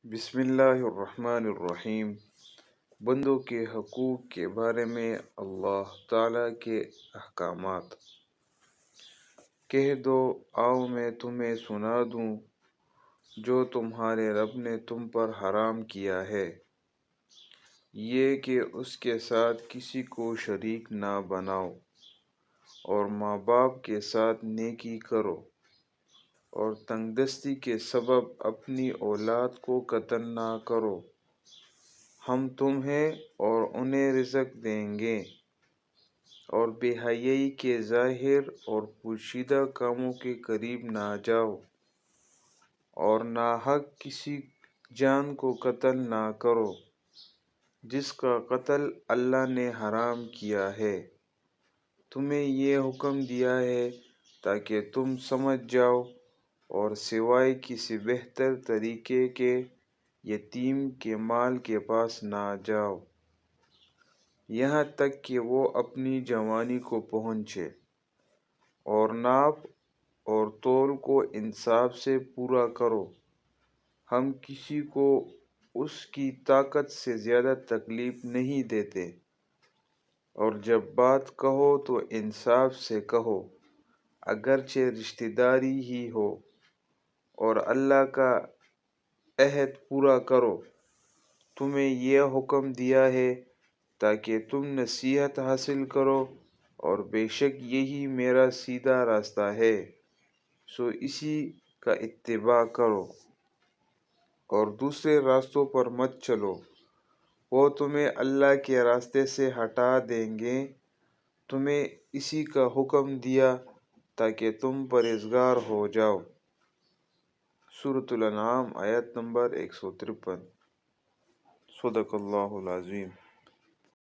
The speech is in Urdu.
بسم اللہ الرحمن الرحیم۔ بندوں کے حقوق کے بارے میں اللہ تعالیٰ کے احکامات۔ کہہ دو، آؤ میں تمہیں سنا دوں جو تمہارے رب نے تم پر حرام کیا ہے، یہ کہ اس کے ساتھ کسی کو شریک نہ بناؤ، اور ماں باپ کے ساتھ نیکی کرو، اور تنگ دستی کے سبب اپنی اولاد کو قتل نہ کرو۔ ہم تمہیں اور انہیں رزق دیں گے، اور بے حیائی کے ظاہر اور پوشیدہ کاموں کے قریب نہ جاؤ، اور ناحق کسی جان کو قتل نہ کرو جس کا قتل اللہ نے حرام کیا ہے۔ تمہیں یہ حکم دیا ہے تاکہ تم سمجھ جاؤ، اور سوائے کسی بہتر طریقے کے یتیم کے مال کے پاس نہ جاؤ یہاں تک کہ وہ اپنی جوانی کو پہنچے، اور ناپ اور تول کو انصاف سے پورا کرو۔ ہم کسی کو اس کی طاقت سے زیادہ تکلیف نہیں دیتے، اور جب بات کہو تو انصاف سے کہو، اگرچہ رشتہ داری ہی ہو، اور اللہ کا عہد پورا کرو۔ تمہیں یہ حکم دیا ہے تاکہ تم نصیحت حاصل کرو، اور بے شک یہی میرا سیدھا راستہ ہے، سو اسی کا اتباع کرو، اور دوسرے راستوں پر مت چلو، وہ تمہیں اللہ کے راستے سے ہٹا دیں گے۔ تمہیں اسی کا حکم دیا تاکہ تم پرہیزگار ہو جاؤ۔ سورۃ الانعام آیت نمبر 153۔ صدق اللہ العظیم۔